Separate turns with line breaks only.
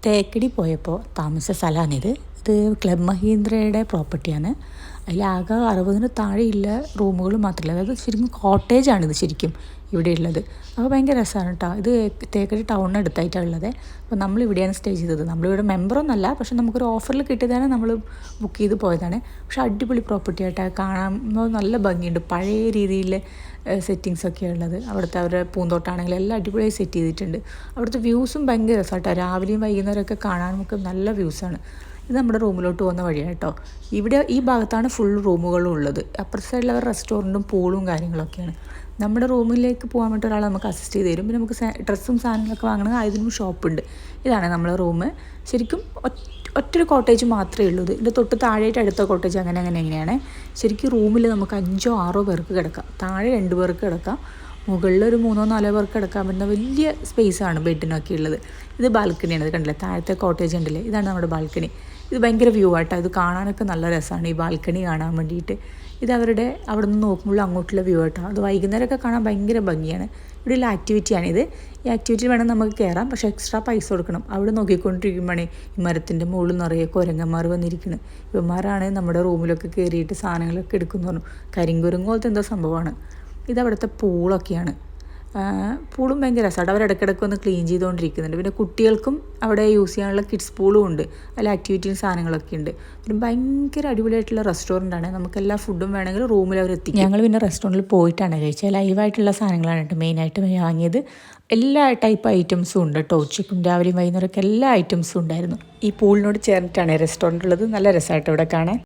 തേക്കടി പോയപ്പോൾ താമസിച്ച സ്ഥലമാണിത്. ഇത് ക്ലബ് മഹീന്ദ്രയുടെ പ്രോപ്പർട്ടിയാണ്. അതിലാകെ 60 താഴെയില്ല റൂമുകൾ മാത്രമല്ല, അതായത് ശരിക്കും കോട്ടേജാണിത് ശരിക്കും ഇവിടെ ഉള്ളത്. അപ്പോൾ ഭയങ്കര രസമാണ് കേട്ടോ. ഇത് തേക്കടി ടൗണിനടുത്തായിട്ടാണ് ഉള്ളത്. അപ്പോൾ നമ്മളിവിടെയാണ് സ്റ്റേ ചെയ്തത്. നമ്മളിവിടെ മെമ്പറൊന്നുമല്ല, പക്ഷെ നമുക്കൊരു ഓഫറിൽ കിട്ടിയതാണ് നമ്മൾ ബുക്ക് ചെയ്ത് പോയതാണ്. പക്ഷെ അടിപൊളി പ്രോപ്പർട്ടി ആയിട്ട് കാണുമ്പോൾ നല്ല ഭംഗിയുണ്ട്. പഴയ രീതിയിൽ സെറ്റിങ്സൊക്കെ ഉള്ളത്. അവിടുത്തെ അവരുടെ പൂന്തോട്ടാണെങ്കിലും എല്ലാം അടിപൊളിയായി സെറ്റ് ചെയ്തിട്ടുണ്ട്. അവിടുത്തെ വ്യൂസും ഭയങ്കര രസമാട്ടോ. രാവിലെയും വൈകുന്നേരമൊക്കെ കാണാൻ നമുക്ക് നല്ല വ്യൂസാണ്. ഇത് നമ്മുടെ റൂമിലോട്ട് പോകുന്ന വഴിയാണ് കേട്ടോ. ഇവിടെ ഈ ഭാഗത്താണ് ഫുൾ റൂമുകളും ഉള്ളത്. അപ്പുറത്തെ സൈഡിൽ അവർ റെസ്റ്റോറൻറ്റും പൂളും കാര്യങ്ങളൊക്കെയാണ്. നമ്മുടെ റൂമിലേക്ക് പോകാൻ വേണ്ടി ഒരാൾ നമുക്ക് അസിസ്റ്റ് ചെയ്ത് തരും. പിന്നെ നമുക്ക് ഡ്രസ്സും സാധനങ്ങളൊക്കെ വാങ്ങണമെങ്കിൽ അതിനും ഷോപ്പുണ്ട്. ഇതാണ് നമ്മളെ റൂം. ശരിക്കും ഒറ്റൊരു കോട്ടേജ് മാത്രമേ ഉള്ളൂ. ഇതിൻ്റെ തൊട്ട് താഴെയായിട്ട് അടുത്ത കോട്ടേജ് അങ്ങനെയാണ്. ശരിക്കും റൂമിൽ നമുക്ക് 5-6 പേർക്ക് കിടക്കാം. താഴെ 2 പേർക്ക് കിടക്കാം. മുകളിൽ ഒരു 3-4 പേർക്ക് കിടക്കാൻ പറ്റുന്ന വലിയ സ്പേസാണ് ബെഡിനൊക്കെ ഉള്ളത്. ഇത് ബാൽക്കണിയാണ്. ഇത് കണ്ടില്ലേ, താഴത്തെ കോട്ടേജ് ഉണ്ടല്ലേ, ഇതാണ് നമ്മുടെ ബാൽക്കണി. ഇത് ഭയങ്കര വ്യൂ ആട്ടോ. ഇത് കാണാനൊക്കെ നല്ല രസമാണ് ഈ ബാൽക്കണി കാണാൻ വേണ്ടിയിട്ട്. ഇത് അവരുടെ അവിടെ നിന്ന് നോക്കുമ്പോൾ അങ്ങോട്ടുള്ള വ്യൂ ആട്ടോ. അത് വൈകുന്നേരമൊക്കെ കാണാൻ ഭയങ്കര ഭംഗിയാണ്. ഇവിടെയുള്ള ആക്ടിവിറ്റിയാണിത്. ഈ ആക്ടിവിറ്റി വേണം നമുക്ക് കയറാം, പക്ഷേ എക്സ്ട്രാ പൈസ കൊടുക്കണം. അവിടെ നോക്കിക്കൊണ്ടിരിക്കുമ്പോഴേ ഈ മരത്തിൻ്റെ മുകളിൽ നിറയെ കുരങ്ങന്മാർ വന്നിരിക്കുന്നത്. ഇവന്മാരാണ് നമ്മുടെ റൂമിലൊക്കെ കയറിയിട്ട് സാധനങ്ങളൊക്കെ എടുക്കുന്നു പറഞ്ഞു. കരിങ്കുരങ്ങ് പോലത്തെ എന്തോ സംഭവമാണ്. ഇതവിടുത്തെ പൂളൊക്കെയാണ്. പൂളും ഭയങ്കര രസമാണ്. അവർ ഇടയ്ക്കിടയ്ക്ക് ഒന്ന് ക്ലീൻ ചെയ്തുകൊണ്ടിരിക്കുന്നുണ്ട്. പിന്നെ കുട്ടികൾക്കും അവിടെ യൂസ് ചെയ്യാനുള്ള കിഡ്സ് പൂളും ഉണ്ട്. അതിൽ ആക്ടിവിറ്റിയും സാധനങ്ങളൊക്കെ ഉണ്ട്. പിന്നെ ഭയങ്കര അടിപൊളിയായിട്ടുള്ള റെസ്റ്റോറൻ്റാണ്. നമുക്ക് എല്ലാ ഫുഡും വേണമെങ്കിൽ റൂമിൽ അവർ എത്തിക്കും. ഞങ്ങൾ പിന്നെ റെസ്റ്റോറൻറ്റിൽ പോയിട്ടാണ് കഴിച്ചത്. ലൈവായിട്ടുള്ള സാധനങ്ങളാണ് കേട്ടോ മെയിനായിട്ട് വാങ്ങിയത്. എല്ലാ ടൈപ്പ് ഐറ്റംസും ഉണ്ട് കേട്ടോ. ഉച്ചയ്ക്കും രാവിലെയും വൈകുന്നേരമൊക്കെ എല്ലാ ഐറ്റംസും ഉണ്ടായിരുന്നു. ഈ പൂളിനോട് ചേർന്നിട്ടാണ് റെസ്റ്റോറൻറ്റ് ഉള്ളത്. നല്ല രസമായിട്ട് ഇവിടെ കാണാൻ.